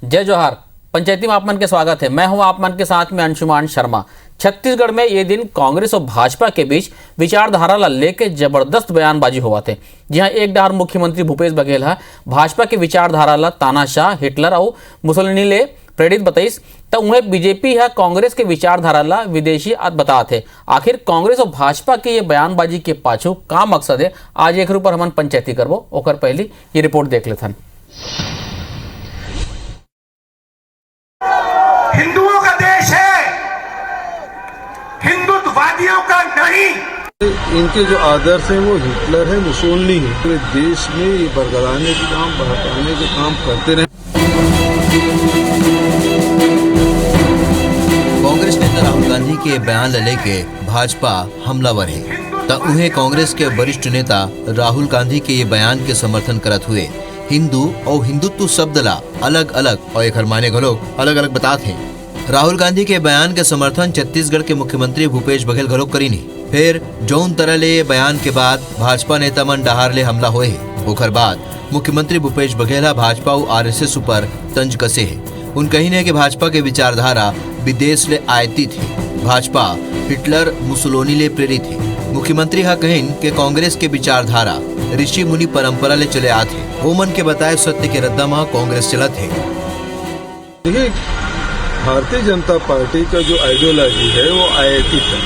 जय जोहार। पंचायती में आपमन के स्वागत है। मैं हूं आपमन के साथ में अंशुमान शर्मा। छत्तीसगढ़ में ये दिन कांग्रेस और भाजपा के बीच विचारधारा ला लेके जबरदस्त बयानबाजी हुआ थे। जी हाँ, एक डार मुख्यमंत्री भूपेश बघेल है भाजपा के विचारधारा ला तानाशाह, हिटलर और मुसोलिनी ले प्रेरित बताइस, तो उन्हें बीजेपी है कांग्रेस के विचारधारा ला विदेशी बता थे। आखिर कांग्रेस और भाजपा के ये बयानबाजी के पाछू का मकसद है, आज एक पर हमन पंचायती करबो। ओकर पहली ये रिपोर्ट देख लेथन। हिंदुओं का देश है, हिंदुत्ववादियों का नहीं। इनके जो आदर्श हैं वो हिटलर है, मुसोलिनी है। पूरे देश में ये बरगलाने के काम, बहकाने के काम करते रहे। कांग्रेस नेता राहुल गांधी के बयान लेके भाजपा हमलावर है, तो उन्हें कांग्रेस के वरिष्ठ नेता राहुल गांधी के ये बयान के समर्थन करत हुए हिंदू और हिंदुत्व शब्द ला अलग अलग और एक माने घलोक अलग अलग बताते हैं। राहुल गांधी के बयान के समर्थन छत्तीसगढ़ के मुख्यमंत्री भूपेश बघेल घलोक करी नहीं। फिर जौन तरह ले बयान के बाद भाजपा नेता मन डहार ले हमला हुए है, ओकर बाद मुख्यमंत्री भूपेश बघेल भाजपा और आरएसएस ऊपर तंज कसे है। उन कही ने कि भाजपा के विचारधारा विदेश ले आयतित है, भाजपा हिटलर मुसोलिनी ले प्रेरित है। मुख्यमंत्री हा कहिन के कांग्रेस के विचारधारा ऋषि मुनि परंपरा ले चले आते हैं। ओमन के बताए सत्य के रद्दा में कांग्रेस चलत है। देखिए, भारतीय जनता पार्टी का जो आइडियोलॉजी है वो आयतित है।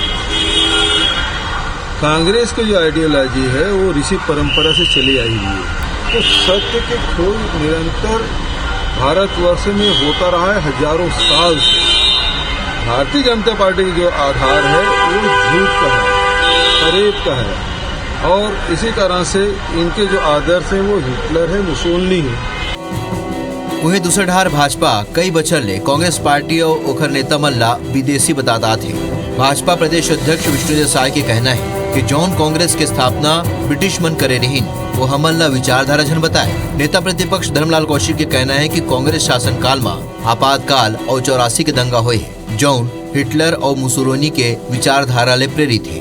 कांग्रेस की जो आइडियोलॉजी है वो ऋषि परंपरा से चली आई हुई है। तो सत्य के खोज निरंतर भारतवर्ष में होता रहा है हजारों साल से। भारतीय जनता पार्टी का जो आधार है वो झूठ का है, फरेब का है, और इसी कारण से इनके जो आदर्श हैं वो हिटलर है, मुसोलिनी है। उन्हें दूसरे ढार भाजपा कई बछर ले कांग्रेस पार्टी और ओखर नेता मन ला विदेशी बताता थे। भाजपा प्रदेश अध्यक्ष विष्णुदेव साय के कहना है कि जौन कांग्रेस के स्थापना ब्रिटिश मन करे रहीन वो हमन ला विचारधारा जन बताए। नेता प्रतिपक्ष धर्मलाल कौशिक के कहना है कि कांग्रेस शासन काल में आपातकाल और 84 के दंगा हुए है, जौन हिटलर और मुसोलिनी के विचारधारा ले प्रेरित है।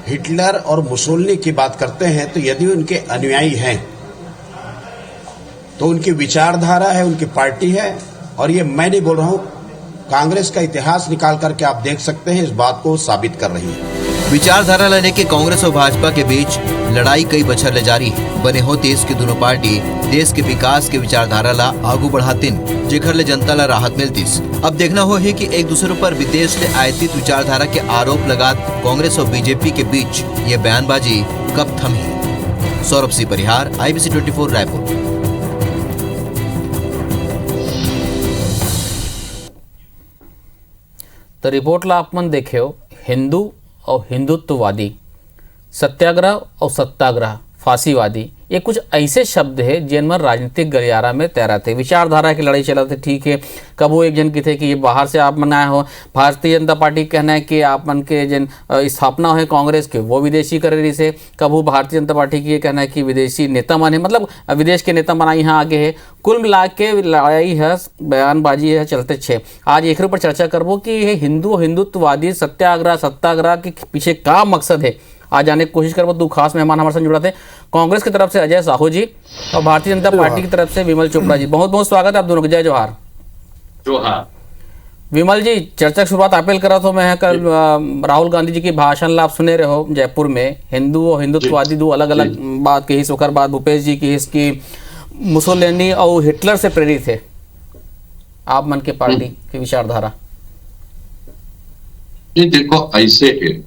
हिटलर और मुसोलिनी की बात करते हैं तो यदि उनके अनुयायी हैं तो उनकी विचारधारा है, उनकी पार्टी है। और ये मैं नहीं बोल रहा हूं, कांग्रेस का इतिहास निकाल करके आप देख सकते हैं, इस बात को साबित कर रही है। विचारधारा लेने के कांग्रेस और भाजपा के बीच लड़ाई कई बछर ले जारी है। बने होते इसकी दोनों पार्टी देश के विकास के विचारधारा ला आगू बढ़ातिन, जेकर ले जनता ला राहत मिलतीस। अब देखना हो है कि एक दूसरे पर विदेश से आयतित विचारधारा के आरोप लगात कांग्रेस और बीजेपी के बीच ये बयानबाजी कब थमी। सौरभ सिंह परिहार, IBC 24 रायपुर। तो रिपोर्ट ला आपमन देखे हो, हिंदू और हिंदुत्ववादी, सत्याग्रह और सत्याग्रह, फांसीवादी, ये कुछ ऐसे शब्द है जिनमें राजनीतिक गलियारा में तैरा थे। विचारधारा की लड़ाई चला थे, ठीक है। कब वो एक जन की थे कि ये बाहर से आप मनाया हो, भारतीय जनता पार्टी कहना है कि आप मन के जन स्थापना है कांग्रेस के वो विदेशी करे रही से। कब वो भारतीय जनता पार्टी की ये कहना है कि विदेशी नेता मन है, मतलब विदेश के नेता मना यहाँ आगे है। कुल मिला के लड़ाई है, बयानबाजी है चलते छे। आज एक पर चर्चा करबो कि ये हिंदू हिंदुत्ववादी सत्याग्रह सत्याग्रह के पीछे का मकसद है। आज जाने की कोशिश करबो। दो खास मेहमान हमारे साथ जुड़ा थे, कांग्रेस की तरफ से अजय साहू जी और भारतीय जनता पार्टी की तरफ से विमल चोपड़ा जी। बहुत बहुत स्वागत है आप दोनों को। जय जोहार। जोहार। विमल जी, चर्चा की शुरुआत अपील करा तो मैं कल राहुल गांधी जी की भाषण ला आप सुने रहे हो जयपुर में। हिंदू और हिंदुत्ववादी दो अलग अलग बात कही। ओकर बाद भूपेश जी की इसकी मुसोलिनी और हिटलर से प्रेरित है आप मन के पार्टी की विचारधारा। ये देखो ऐसे है,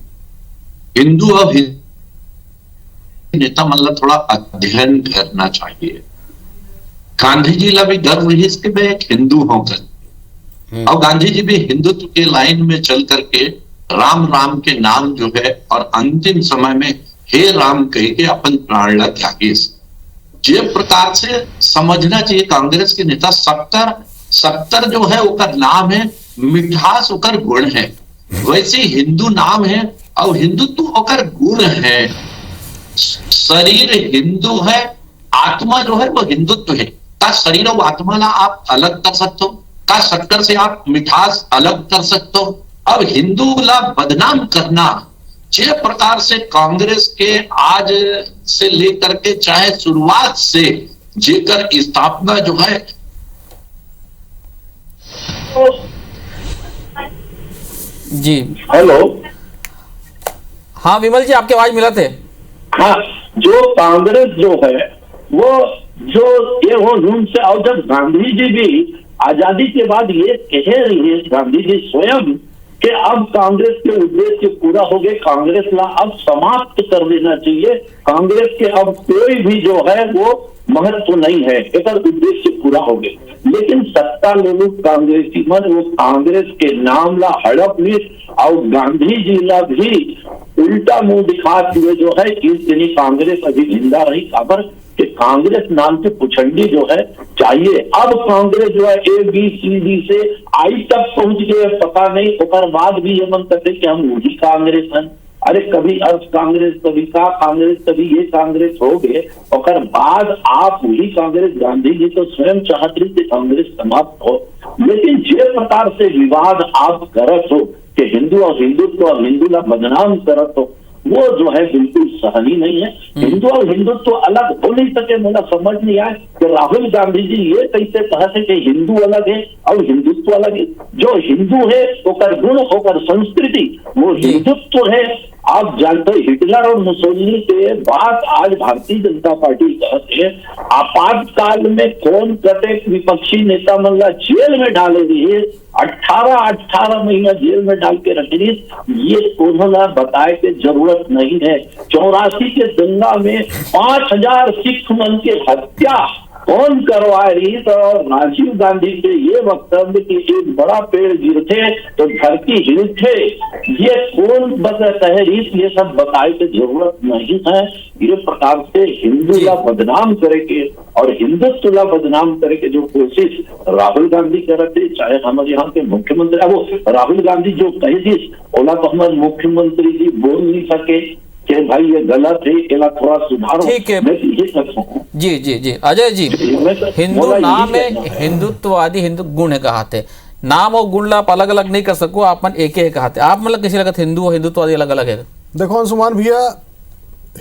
हिंदू और नेता मतलब थोड़ा अध्ययन करना चाहिए। गांधी जी ला भी गर्व रही इसके मैं एक हिंदू होकर, और गांधी जी भी हिंदुत्व के लाइन में चल करके राम राम के नाम जो है और अंतिम समय में हे राम कह के अपन प्राण ला त्यागी। जे प्रकार से समझना चाहिए कांग्रेस के नेता, सत्तर जो है उकर नाम है, मिठास उकर गुण है, वैसे हिंदू नाम है और हिंदुत्व होकर गुण है। शरीर हिंदू है, आत्मा जो है वो हिंदुत्व है। का शरीर और आत्मा ला आप अलग कर सकते हो, का शक्कर से आप मिठास अलग कर सकते हो। अब हिंदू ला बदनाम करना, जिस प्रकार से कांग्रेस के आज से लेकर के चाहे शुरुआत से जेकर स्थापना जो है जी हेलो। हाँ विमल जी, आपकी आवाज मिला थे। हाँ, जो कांग्रेस जो है वो जो ये हो रूम से, और जब गांधी जी भी आजादी के बाद ये कह रही है, गांधी जी स्वयं, कि अब कांग्रेस के उद्देश्य पूरा हो गए, कांग्रेस ला अब समाप्त कर देना चाहिए, कांग्रेस के अब कोई भी जो है वो महत्व नहीं है, एक उद्देश्य पूरा हो गए। लेकिन सत्ता लोग कांग्रेसी मन वो कांग्रेस के नाम ला हड़प ली, और गांधी जी ला भी उल्टा मुंह दिखाते हुए जो है इस दिन कांग्रेस अभी जिंदा रही। खबर कि कांग्रेस नाम के पुछंडी जो है चाहिए। अब कांग्रेस जो है ABCD से आई तक पहुंच गए, पता नहीं उसके बाद भी ये मन करते कि हम वही कांग्रेस हैं। अरे कभी अर्थ कांग्रेस, कभी का कांग्रेस, कभी ये कांग्रेस हो गए, और बाद आप वही कांग्रेस। गांधी जी तो स्वयं चाहते थे कांग्रेस समाप्त हो, लेकिन जिस प्रकार से विवाद आप करत हो कि हिंदू और हिंदुत्व और हिंदू ला बदनाम करत हो, वो जो है बिल्कुल सहनी नहीं है। हिंदू और हिंदुत्व अलग हो नहीं सके। मुझे समझ नहीं आया कि राहुल गांधी जी ये कैसे कहते कि हिंदू अलग है और हिंदुत्व अलग है। जो हिंदू है ओकर गुण, ओकर संस्कृति, वो हिंदुत्व है। आप जानते हो हिटलर और मुसोलिनी के बात आज भारतीय जनता पार्टी कहते हैं, आपातकाल में कौन कटे विपक्षी नेता मल्ला जेल में डाले दिए, 18 महीना जेल में डाल के रख दी। ये उन्होंने बताए कि जरूरत नहीं है। 84 के दंगा में 5000 सिख मन के हत्या कौन करवा रही, तो राजीव गांधी के ये वक्तव्य कि एक बड़ा पेड़ गिरते तो धरती हिलते, ये कौन बताता है? ये सब बताए की जरूरत नहीं है। ये प्रकार से हिंदू ला बदनाम करेंगे और हिंदुत्व ला बदनाम करेंगे जो कोशिश राहुल गांधी करते, चाहे हमारे यहाँ के मुख्यमंत्री, वो राहुल गांधी जो कही थी ओला तो हमारे मुख्यमंत्री जी बोल नहीं सके कि भाई ये गलत है, इला थोड़ा सुधारो। ठीक है। मैं ये सब जी जी जी अजय जी, हिंदू नाम है, हिंदुत्ववादी हिंदू गुण है कहते, नाम और गुण ला आप अलग अलग नहीं कर सको, आप मन एक ही कहते। आप मतलब किसी लगत हिंदू और हिंदुत्ववादी अलग अलग है? देखो अंशुमान भैया,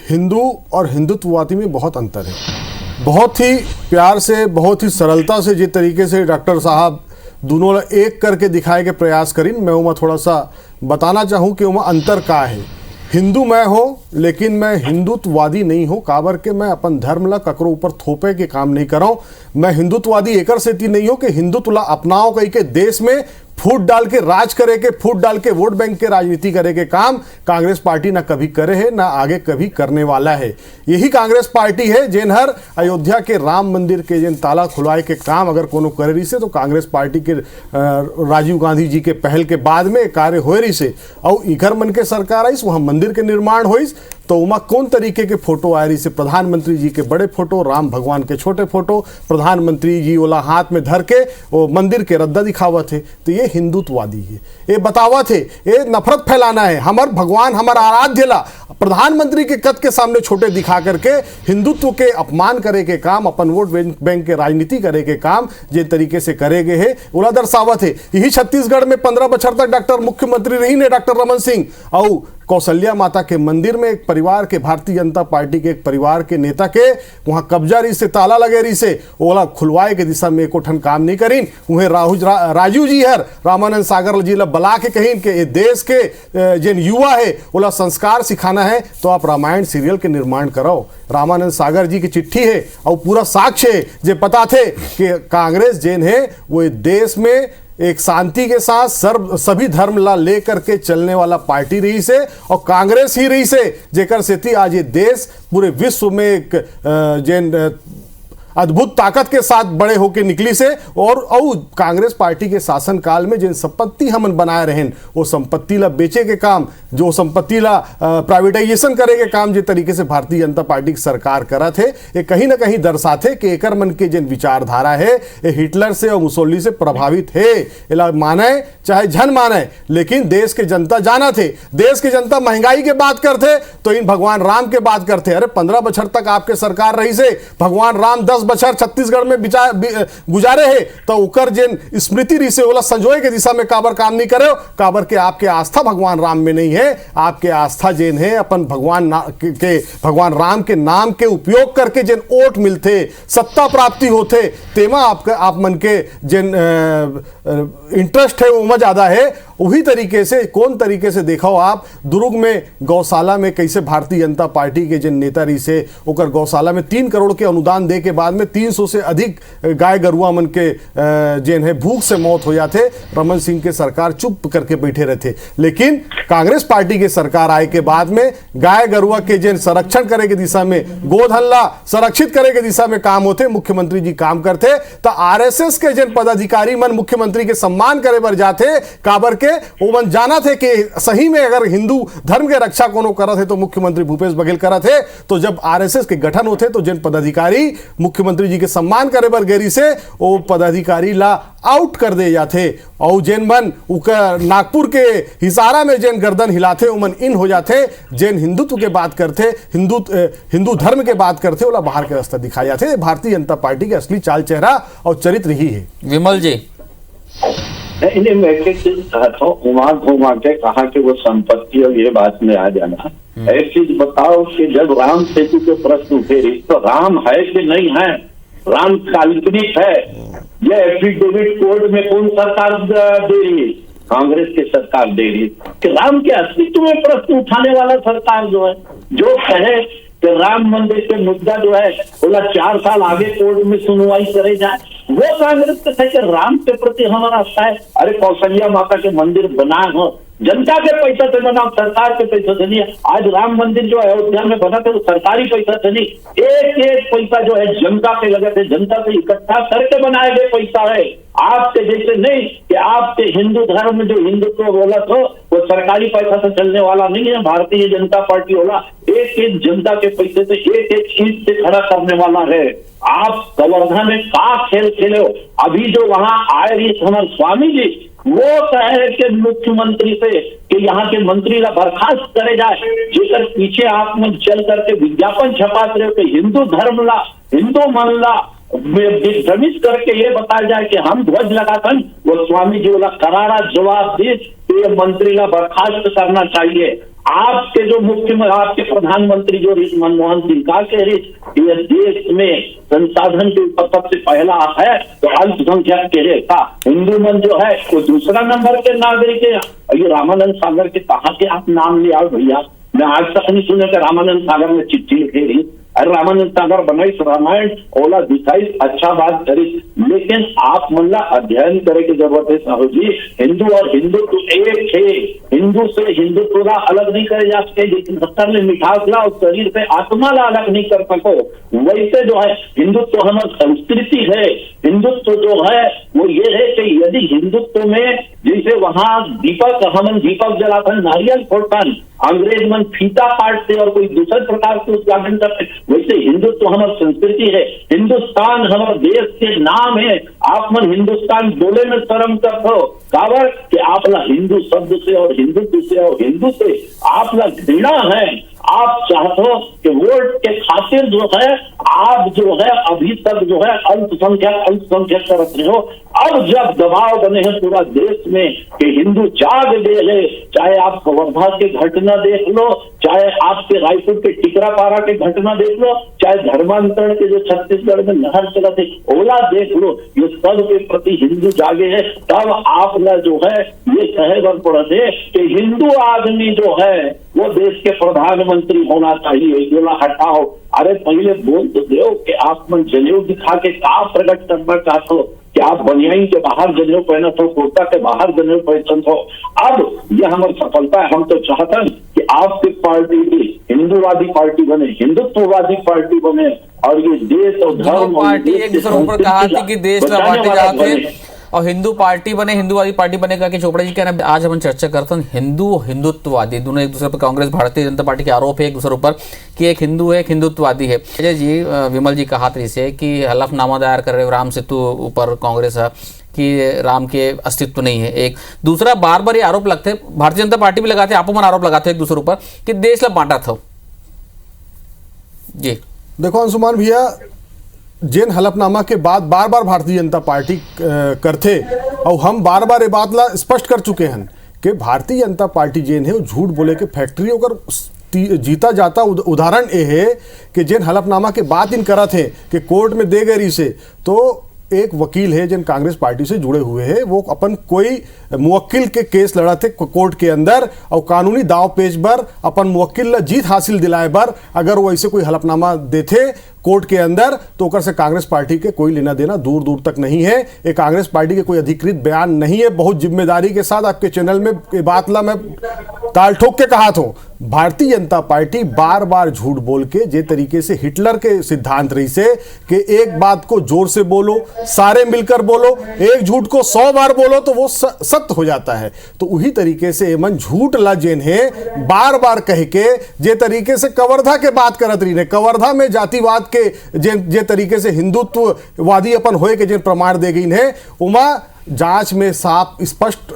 हिंदू और हिंदुत्ववादी में बहुत अंतर है। बहुत ही प्यार से, बहुत ही सरलता से जिस तरीके से डॉक्टर साहब दोनों एक करके दिखाए के प्रयास करीन, मैं उमा थोड़ा सा बताना चाहूँ कि उमा अंतर का है। हिंदू मैं हो, लेकिन मैं हिंदुत्ववादी नहीं हूँ। काबर के मैं अपन धर्म ला ककरो ऊपर थोपे के काम नहीं कर रहा हूँ। मैं हिंदुत्ववादी एकर सेती नहीं हो कि हिंदुत्व ला अपनाओ कही के देश में फूट डाल के राज करे के, फूट डाल के वोट बैंक के राजनीति करे के काम कांग्रेस पार्टी ना कभी करे है, ना आगे कभी करने वाला है। यही कांग्रेस पार्टी है जिन हर अयोध्या के राम मंदिर के जिन ताला खुलवाए के काम अगर कोनो करे रही से, तो कांग्रेस पार्टी के राजीव गांधी जी के पहल के बाद में कार्य हो रही से, और इधर मन के सरकार आई वहाँ मंदिर के निर्माण हो, तो उमा कौन तरीके के फोटो आ रही से, प्रधानमंत्री जी के बड़े फोटो, राम भगवान के छोटे फोटो, प्रधानमंत्री जी वाला हाथ में धर के वो मंदिर के रद्दा दिखावत है। तो ये हिंदुत्ववादी है, ये बतावत है, ये नफरत फैलाना है। हमार भगवान, हमार आराध्य ला प्रधानमंत्री के कद के सामने छोटे दिखा करके हिंदुत्व के अपमान करे के काम, अपन वोट बैंक के राजनीति करे के काम जिन तरीके से करेगे है ओला दर्शावत है। यही छत्तीसगढ़ में 15 बछर तक डॉक्टर मुख्यमंत्री रही ने डॉक्टर रमन सिंह, और कौशल्या माता के मंदिर में एक परिवार के, भारतीय जनता पार्टी के एक परिवार के नेता के वहां कब्जा रही से, ताला लगे रही से, ओला खुलवाए के दिशा में एको ठन काम नहीं करीन। उन्हें राजू जी हर रामानंद सागर जी ला बला के कहीं के देश के जिन युवा है ओला संस्कार सिखाना है, तो आप रामायण सीरियल के निर्माण करो। रामानंद सागर जी की चिट्ठी है और पूरा साक्ष्य है जो पता थे कि कांग्रेस जिन है वो देश में एक शांति के साथ सभी धर्म ला ले करके चलने वाला पार्टी रही से, और कांग्रेस ही रही से जेकर सेती आज ये देश पूरे विश्व में एक जिन अद्भुत ताकत के साथ बड़े होके निकली से। और कांग्रेस पार्टी के शासन काल में जिन संपत्ति हमन बनाए रहें, वो संपत्ति ला बेचे के काम, जो संपत्ति ला प्राइवेटाइजेशन करे के काम जिस तरीके से भारतीय जनता पार्टी की सरकार करा थे, ये कहीं ना कहीं दर्शाते कि एकर मन के जिन विचारधारा है ये हिटलर से और मुसोलिनी से प्रभावित है। इला माने चाहे झन माने, लेकिन देश के जनता जाना थे। देश की जनता महंगाई के बात करते तो इन भगवान राम के बात करते। अरे 15 बछर तक आपके सरकार रही से, भगवान राम 10 बछर छत्तीसगढ़ में गुजारे है तो उकर जेन स्मृति री से ओला संजोए के दिशा में काबर काम नहीं करे, काबर के आपके आस्था भगवान राम में नहीं है। आपके आस्था जेन है अपन भगवान राम के नाम के उपयोग करके जेन वोट मिलते, सत्ता प्राप्ति होते, तेमा आप मन के जेन इंटरेस्ट है वो ज्यादा है। वही तरीके से कौन तरीके से देखो आप दुर्ग में गौशाला में कैसे भारतीय जनता पार्टी के जिन नेता रही से ओकर गौशाला में 3 करोड़ के अनुदान दे के बाद में 300 से अधिक गाय गरुआ मन के जेन है भूख से मौत हो जाते। रमन सिंह के सरकार चुप करके बैठे रहते, लेकिन कांग्रेस पार्टी के सरकार आए के बाद में गाय गरुआ के जिन संरक्षण करे के दिशा में, गोधनला संरक्षित करे के दिशा में काम होते, मुख्यमंत्री जी काम करते। तो आरएसएस के जिन पदाधिकारी मन मुख्यमंत्री के सम्मान करे बर जाते, काबर के वो मन जाना थे कि सही में अगर हिंदू धर्म के रक्षा कोनो करत है तो मुख्यमंत्री भूपेश बघेल करत है। तो जब आरएसएस के गठन होते तो जिन पदाधिकारी मुख्यमंत्री जी के सम्मान करे बर गेरी से वो पदाधिकारी ला आउट कर दे जाते, और जिन मन नागपुर के हिसारा में जिन गर्दन हिलाते वो मन इन हो जाते। जिन हिंदुत्व के बात करते, हिंदू धर्म के बात करते, वो बाहर के रास्ता दिखाए जाते। भारतीय जनता पार्टी का असली चाल चेहरा और चरित्र ही है। विमल जी, इन्हें मैं एक चीज कहता हूँ, घुमा के कहा कि वो संपत्ति और ये बात में आ जाना। एक चीज बताओ कि जब राम सेतु के प्रश्न उठे तो राम है कि नहीं है? राम काल्पनिक है। यह एफिडेविट कोर्ट में कौन सरकार दे रही है? कांग्रेस की सरकार दे रही है कि राम के अस्तित्व में प्रश्न उठाने वाला सरकार जो है, जो कहे कि राम मंदिर के मुद्दा जो है बोला 4 साल आगे कोर्ट में सुनवाई करे जाए, वो कांग्रेस के थे कि राम के प्रति हमारा आस्था है। अरे कौशल्या माता के मंदिर बनाए हो, जनता के पैसा से बना, सरकार के पैसा से नहीं। आज राम मंदिर जो अयोध्या में बना था वो सरकारी पैसा से नहीं, एक पैसा जो है जनता के लगे थे, जनता से इकट्ठा करके बनाए गए पैसा है। आपके जैसे नहीं कि आपके हिंदू धर्म में जो हिंदुत्व बोला तो वो सरकारी पैसा से चलने वाला नहीं है। भारतीय जनता पार्टी वाला एक जनता के पैसे से एक चीज से खड़ा करने वाला है। आप कवर्धा में का खेल खेले हो? अभी जो वहां आए रही हमारे स्वामी जी, वो कहे कि मुख्यमंत्री से कि यहाँ के मंत्री ला बर्खास्त करे जाए, जेकर पीछे आप में चल करके विज्ञापन छपाते रहे कि हिंदू धर्म ला, हिंदू मन ला भ्रमित करके ये बताया जाए कि हम ध्वज लगाकर, वो स्वामी जी वाला करारा जवाब दे कि ये मंत्री ला बर्खास्त करना चाहिए। आपके जो आपके प्रधानमंत्री जो मनमोहन सिंह का कह रही ये देश में संसाधन के ऊपर सबसे पहला है तो अल्पसंख्यक के रेखा हिंदू मन जो है वो दूसरा नंबर के नागरिक है। ये रामानंद सागर के कहा के आप नाम ले आओ भैया, मैं आज तक नहीं सुना कि रामानंद सागर में चिट्ठी लिखे रही। अरे रामानंद सागर बनाई रामायण ओला दिखाई, अच्छा बात करी, लेकिन आप मतलब अध्ययन करे की जरूरत है साहू जी। हिंदू और हिंदुत्व एक है, हिंदू से हिंदुत्व ला अलग नहीं करे जा सके, लेकिन सत्तर में मिठास ला और शरीर से आत्मा ला अलग नहीं कर सको। वैसे जो है हिंदुत्व हमारी संस्कृति है। हिंदुत्व जो है वो ये है कि यदि हिंदुत्व में जैसे वहां दीपक हम दीपक जलाकर नारियल फोड़कर अंग्रेज मन फीता काटते और कोई दूसरे प्रकार से उद्घाटन करते, वैसे हिंदुत्व हमारी संस्कृति है। हिंदुस्तान हमारे देश के नाम है। आप मन हिंदुस्तान बोले में शर्म करते हो, काबर कि आप ला हिंदू शब्द से और हिंदुत्व से और हिंदू से आप ला घृणा है। आप चाहते हो कि वोट के खातिर जो है आप जो है अभी तक जो है अल्पसंख्यक करते रहे हो। अब जब दबाव बने हैं पूरा देश में कि हिंदू जाग गए हैं, चाहे आप कवर्धा के घटना देख लो, चाहे आपके रायपुर के टिकरापारा के घटना देख लो, चाहे धर्मांतरण के जो छत्तीसगढ़ में नहर चला थे ओला देख लो, ये सब के प्रति हिंदू जागे हैं। तब आप ना जो है ये कहे बर पड़े कि हिंदू आदमी जो है वो देश के प्रधानमंत्री होना चाहिए, बोला हटाओ। अरे पहले बोल तो दो कि आप मन जनेऊ दिखा के का प्रकट करना चाहते हो कि आप बनियाइन के बाहर जनेऊ पहनत हो, कुर्ता के बाहर जनेऊ पहनत हो। अब यह हमारी सफलता है। हम तो चाहते हैं कि आपकी पार्टी भी हिंदूवादी पार्टी बने, हिंदुत्ववादी पार्टी बने और ये देश और धर्म पार्टी एक दूसरे ऊपर कहा थी कि देश ला बांटे जाते और हिंदू पार्टी बने, हिंदूवादी पार्टी बने का चोपड़ा जी कह रहे हैं। आज हम चर्चा करते हैं हिंदू हिंदुत्ववादी दोनों एक दूसरे पर, कांग्रेस भारतीय जनता पार्टी के आरोप है एक दूसरे ऊपर कि एक हिंदू है एक हिंदुत्ववादी है। अजय जी, विमल जी कहा था से कि हलफनामा दायर कर रहे हो राम सेतु ऊपर कांग्रेस है कि राम के अस्तित्व नहीं है। एक दूसरा बार बार ये आरोप लगते हैं, भारतीय जनता पार्टी भी लगाते हैं, आप मन आरोप लगाते हैं एक दूसरे ऊपर कि देश ला बांटा था। जी देखो अंशुमान भैया, जिन हलफनामा के बाद बार बार भारतीय जनता पार्टी करते और हम बार बार ये बात ला स्पष्ट कर चुके हैं कि भारतीय जनता पार्टी जिन है वो झूठ बोले के फैक्ट्री होकर जीता जाता उदाहरण ये है कि जिन हलफनामा के बात इन करा थे कि कोर्ट में दे गए से, तो एक वकील है जिन कांग्रेस पार्टी से जुड़े हुए हैं, वो अपन कोई मुवक्किल के केस लड़ा थे कोर्ट के अंदर और कानूनी दाव पेच पर अपन मुवक्किल ला जीत हासिल दिलाए पर अगर वो ऐसे कोई हलफनामा देते कोर्ट के अंदर तो ओकर से कांग्रेस पार्टी के कोई लेना देना दूर दूर तक नहीं है। ये कांग्रेस पार्टी के कोई अधिकृत बयान नहीं है। बहुत जिम्मेदारी के साथ आपके चैनल में ये बात ला मैं ताल ठोक के कहा था, भारतीय जनता पार्टी बार बार झूठ बोल के जे तरीके से हिटलर के सिद्धांत रही से कि एक बात को जोर से बोलो, सारे मिलकर बोलो, एक झूठ को 100 बार बोलो तो वो सत्य हो जाता है। तो वही तरीके से एमन झूठ ला जेन है बार बार कह के जे तरीके से कवर्धा के बात करत रही ने, कवर्धा में जातिवाद के जे तरीके से हिंदुत्ववादी अपन होए के जिन प्रमाण दे गई है, उमा जांच में साफ स्पष्ट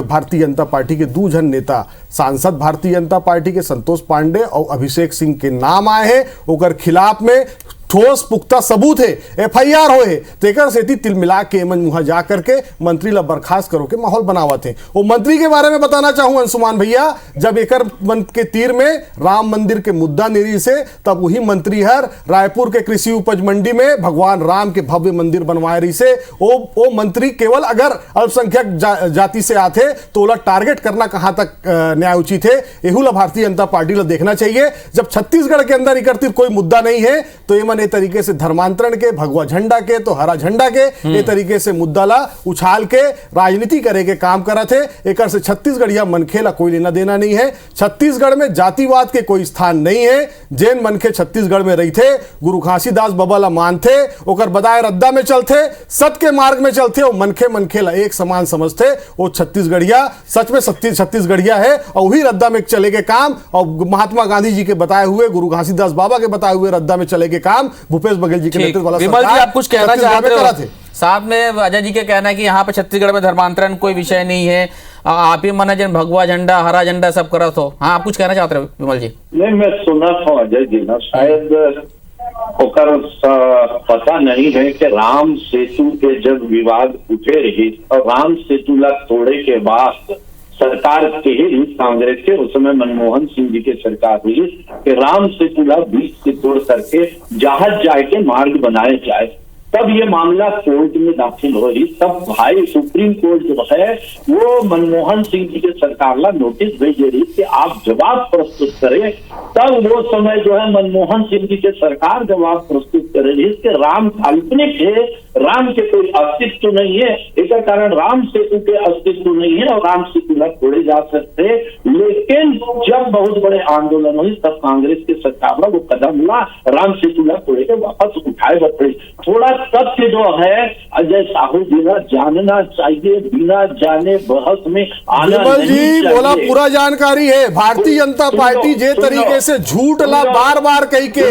भारतीय जनता पार्टी के 2 जन नेता सांसद भारतीय जनता पार्टी के संतोष पांडे और अभिषेक सिंह के नाम आए हैं। ओकर खिलाफ में ठोस पुख्ता सबूत है, FIR होए तेकर सेती तिल मिला के एमन मुहा जा करके मंत्री ला बर्खास्त करो के माहौल बनावत है। वो मंत्री के बारे में बताना चाहूं अंशुमान भैया, जब एकर मन के तीर में राम मंदिर के मुद्दा निरी से, तब वही मंत्री हर रायपुर के कृषि उपज मंडी में भगवान राम के भव्य मंदिर बनवाए रही से। वो मंत्री केवल अगर अल्पसंख्यक जाति से आते तो ओला टारगेट करना कहां तक न्याय उचित है, एहू ला भारतीय जनता पार्टी ला देखना चाहिए। जब छत्तीसगढ़ के अंदर इकतीर कोई मुद्दा नहीं है तो ये तरीके से धर्मांतरण के, भगवा झंडा के तो हरा झंडा के ये तरीके से मुद्दा ला उछाल के राजनीति करे के काम करा थे। एक से छत्तीसगढ़िया मनखे ला कोई लेना देना नहीं है। छत्तीसगढ़ में जातिवाद के कोई स्थान नहीं है। जैन मनखे छत्तीसगढ़ में रही थे, गुरु घासीदास बाबा ला मानते, ओकर बदाय रद्दा में चलते, सत के मार्ग में चलते और मनखे ला एक समान समझते। वो छत्तीसगढ़िया सच में छत्तीसगढ़िया है और वही रद्दा में चले के काम और महात्मा गांधी जी के बताए हुए, गुरु घासीदास बाबा के बताए हुए रद्दा में चले के काम भूपेश बघेल जी के नेतृत्व वाला विमल जी आप कुछ कहना चाहते हो? थे। साथ में अजय जी के कहना है कि यहाँ पे छत्तीसगढ़ में धर्मांतरण कोई विषय नहीं है, आप ही मना जन भगवा झंडा हरा झंडा सब करा तो। हाँ, आप कुछ कहना चाहते हो विमल जी? नहीं, मैं सुना था अजय जी ना, शायद ओकर पता नहीं है कि राम सेतु के जब विवाद उठे रही और राम सेतु ला तोड़े के बाद सरकार के ही कांग्रेस के उस समय मनमोहन सिंह जी के सरकार हुई कि राम सेतु ला बीच से तोड़ करके जहाज जाए के मार्ग बनाए जाए। तब ये मामला कोर्ट में दाखिल हो रही, तब भाई सुप्रीम कोर्ट जो है वो मनमोहन सिंह जी के सरकार ला नोटिस भेज रही कि आप जवाब प्रस्तुत करें। तब वो समय जो है मनमोहन सिंह जी के सरकार जवाब प्रस्तुत कर रही कि राम काल्पनिक है, राम के कोई अस्तित्व नहीं है, इसका कारण राम सेतु के अस्तित्व नहीं है और राम सेतु ला तोड़े जा सकते। लेकिन जब बहुत बड़े आंदोलन हुई तब कांग्रेस के सरकार ला वो कदम ला, राम सेतु ला तोड़े के वापस उठाए बतरे। थोड़ा तथ्य जो है अजय साहू जी जानना चाहिए, बिना जाने बहस में आना नहीं चाहिए। बोला पूरा जानकारी है। भारतीय जनता पार्टी जे तरीके से झूठ ला बार बार कही के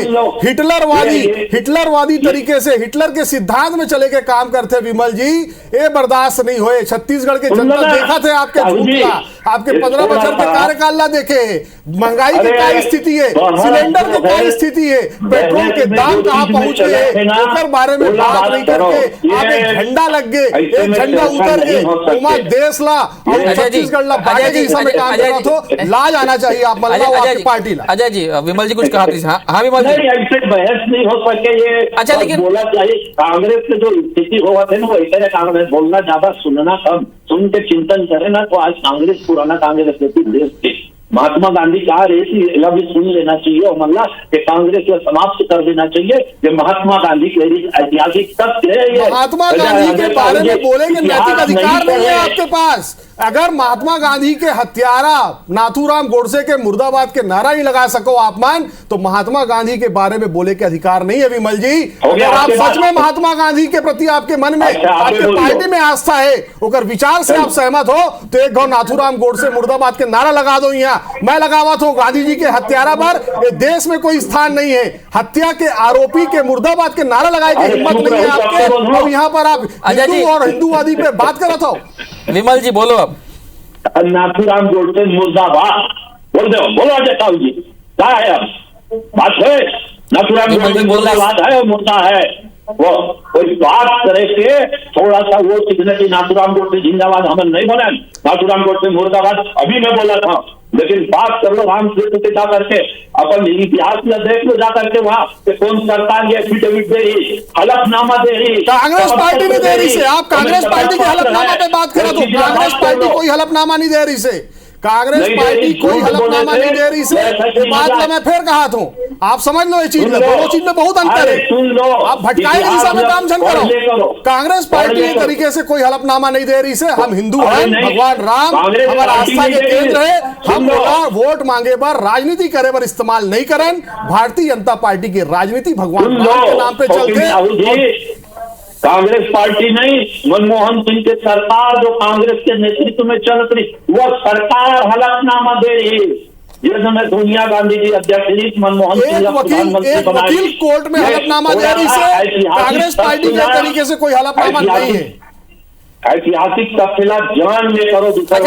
हिटलरवादी तरीके से हिटलर के सिद्धांत में चले के काम करते विमल जी, ये बर्दाश्त नहीं हुए। छत्तीसगढ़ के जनता देखा थे आपके झूठ ला, आपके 15 बछर के कार्यकाल ला देखे, महंगाई की क्या स्थिति है, सिलेंडर की क्या स्थिति है, पेट्रोल के दाम कहाँ पहुंच गए, उसके बारे में बात नहीं करके आप एक झंडा लग गए, एक झंडा उतर गए, उमा देश ला और छत्तीसगढ़ ला बागे के हिसाब में काम कर रहा तो लाज आना चाहिए आप आपकी पार्टी ला। अजय जी, विमल जी कुछ कहा थी? हाँ विमल जी, ऐसे बहस नहीं हो सके ये। अच्छा, लेकिन बोला चाहिए कांग्रेस के जो स्थिति हुआ थे ना वो ऐसे कांग्रेस बोलना ज्यादा, सुनना कम, सुन के चिंतन करे ना तो आज कांग्रेस पुराना कांग्रेस देश थी। महात्मा गांधी कहा रहे थी भी सुन लेना चाहिए और मतलब कि कांग्रेस को समाप्त कर देना चाहिए। ये महात्मा गांधी के ऐतिहासिक तथ्य है। ये महात्मा गांधी के बारे में बोलेंगे, नैतिक अधिकार नहीं है आपके पास। अगर महात्मा गांधी के हत्यारा नाथूराम गोडसे के मुर्दाबाद के नारा नहीं लगा सको आप मान, तो महात्मा गांधी के बारे में बोले के अधिकार नहीं है विमल जी। अगर आप सच में महात्मा गांधी के प्रति आपके मन में आपके पार्टी में आस्था है, अगर विचार से आप सहमत हो तो एक गौ नाथूराम गोडसे मुर्दाबाद के नारा लगा दो। यहाँ मैं लगावा तो गांधी जी के हत्यारा पर देश में कोई स्थान नहीं है, हत्या के आरोपी के मुर्दाबाद के नारा लगाए की हिम्मत नहीं है आपके, और यहाँ पर आप हिंदू और हिंदूवादी पे बात कर रहा था। विमल जी बोलो अब। नाथूराम गोडसे मुर्दाबाद बोल दो, बोलो अजय साहू जी, क्या है अब बात है? नाथुराम गोडसे मुर्दाबाद है और मुर्दा है। वो कोई बात करे के थोड़ा सा वो सिग्नेचर नाथुराम गोडसे जिंदाबाद हम नहीं बोले, नाथुराम गोडसे मुर्दाबाद अभी मैं बोला था, लेकिन बात कर लो राम सेतु के जा करके अपन इतिहास में देख लो जा करके वहाँ कौन सरकार ये एफिडेविट दे रही, हलफनामा दे रही, कांग्रेस पार्टी नहीं दे रही से। आप कांग्रेस पार्टी के हलफनामा पे बात करो तो कांग्रेस पार्टी कोई हलफनामा नहीं दे रही से, कांग्रेस पार्टी कोई हलफनामा नहीं दे रही से। बात मैं फिर कहा था, आप समझ लो ये चीज में, दोनों चीज में बहुत अंतर है। आप भटकाई की दिशा में काम झन करो। कांग्रेस पार्टी एक तरीके से कोई हलफनामा नहीं दे रही से। हम हिंदू हैं, भगवान राम हमारा आस्था के केंद्र है। हम वोट मांगे पर राजनीति करे पर इस्तेमाल नहीं करें। भारतीय जनता पार्टी की राजनीति भगवान राम के नाम पे चलते। कांग्रेस पार्टी नहीं, मनमोहन सिंह के सरकार जो कांग्रेस के नेतृत्व में चल रही वो सरकार हलफनामा दे रही है। ये समय सोनिया गांधी जी अध्यक्ष, मनमोहन सिंह वकील कोर्ट में हलफनामा दे रही से। कांग्रेस पार्टी के तरीके से कोई हलफनामा नहीं है। ऐतिहासिक तफसीला जान ले करो दूसरा।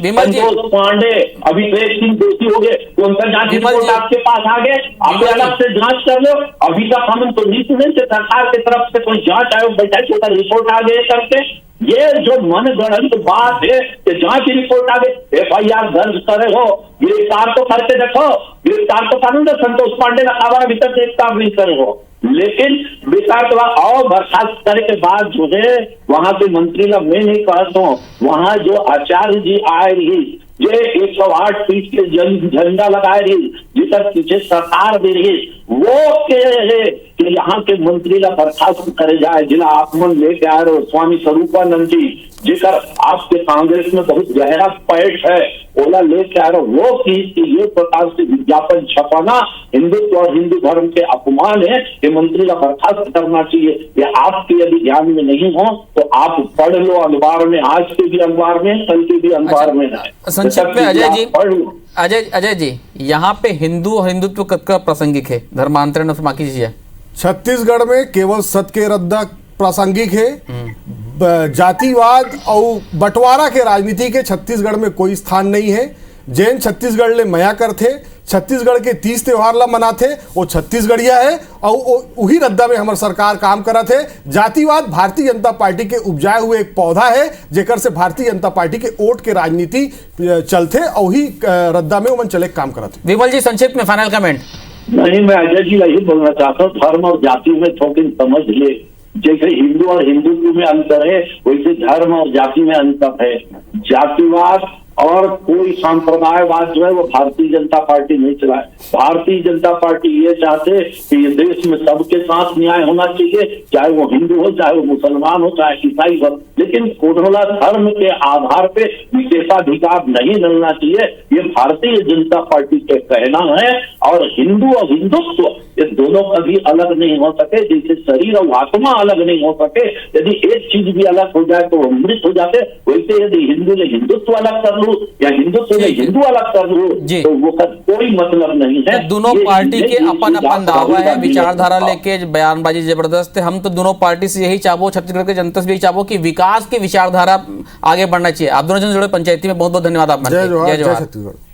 संतोष पांडे, अभिषेक सिंह दोषी हो गए, उनका जांच रिपोर्ट आपके पास आ गए, आप अलग से जांच कर लो। अभी तक हम तो नहीं सुने सरकार की तरफ से कोई जांच आयोग बैठा छोटा रिपोर्ट आ गए करके। ये जो मनगढ़ंत बात है कि जांच रिपोर्ट आ गई, FIR दर्ज करे हो, गिरफ्तार तो करके देखो, गिरफ्तार तो कानून है। संतोष पांडे का खबर अभी तक गिरफ्तार नहीं करे हो, लेकिन विकास और बर्खास्त करने के बाद जो है वहां के मंत्री लोग, मैं नहीं कहता हूँ, वहां जो आचार्य जी आए रही, ये 108 फीट के झंडा लगाए रही, जिसका पीछे सरकार दे रही, वो के है कि यहाँ के मंत्री लोग बर्खास्त करे जाए। जिला आत्मन लेके आ रहे हो स्वामी स्वरूपानंद जी, जिसका आपके कांग्रेस में बहुत गहरा पैठ है, ओला लेके आ रहे हो, वो की ये प्रकार से विज्ञापन छपाना हिंदुत्व और हिंदू धर्म के अपमान है कि मंत्री का बर्खास्त करना चाहिए। ये आपके यदि ध्यान में नहीं हो तो आप पढ़ लो अखबार में, आज के भी अखबार में, कल के भी अखबार में। संक्षिप्त में अजय जी यहाँ पे हिंदू और हिंदुत्व का प्रासंगिक है, धर्मांतरण बाकी चीजें छत्तीसगढ़ में केवल सत के रद्दा प्रासंगिक है। जातिवाद और बंटवारा के राजनीति के छत्तीसगढ़ में कोई स्थान नहीं है। जैन छत्तीसगढ़ ले मया कर थे, छत्तीसगढ़ के 30 त्योहार ला मना थे, वो छत्तीसगढ़िया है और वही रद्दा में हमारे सरकार काम करा थे। जातिवाद भारतीय जनता पार्टी के उपजाए हुए एक पौधा है, जेकर से भारतीय जनता पार्टी के वोट के राजनीति चलते और वही रद्दा में उमन चले काम करा थे। विमल जी संक्षिप्त में फाइनल कमेंट। नहीं, मैं अजय जी यही बोलना चाहता हूँ, धर्म और जाति में थोड़ी समझ ले। जैसे हिंदू और हिंदुत्व में अंतर है, वैसे धर्म और जाति में अंतर है। जातिवाद और कोई सांप्रदायवाद जो है वो भारतीय जनता पार्टी नहीं चलाए। भारतीय जनता पार्टी ये चाहते कि ये देश में सबके साथ न्याय होना चाहिए, चाहे वो हिंदू हो, चाहे वो मुसलमान हो, चाहे ईसाई हो, लेकिन कोरोना धर्म के आधार पे विशेषाधिकार नहीं मिलना चाहिए। ये भारतीय जनता पार्टी के कहना है। और हिंदू और हिंदुत्व ये दोनों कभी अलग नहीं हो सके, जैसे शरीर और आत्मा अलग नहीं हो सके। यदि एक चीज भी अलग हो जाए तो मृत हो जाते, वैसे यदि हिंदू ने हिंदुत्व अलग कर या हिंदुत्व में हिंदू अलग कर लूं तो वो का कोई मतलब नहीं है। तो दोनों पार्टी के अपन अपन दावा है, विचारधारा लेके बयानबाजी जबरदस्त है। हम तो दोनों पार्टी से यही चाहो, छत्तीसगढ़ के जनता से यही चाहो कि विकास की विचारधारा आगे बढ़ना चाहिए। आप दोनों जन जुड़े पंचायती में बहुत बहुत धन्यवाद। आप जय जवाहर, जय छत्तीसगढ़।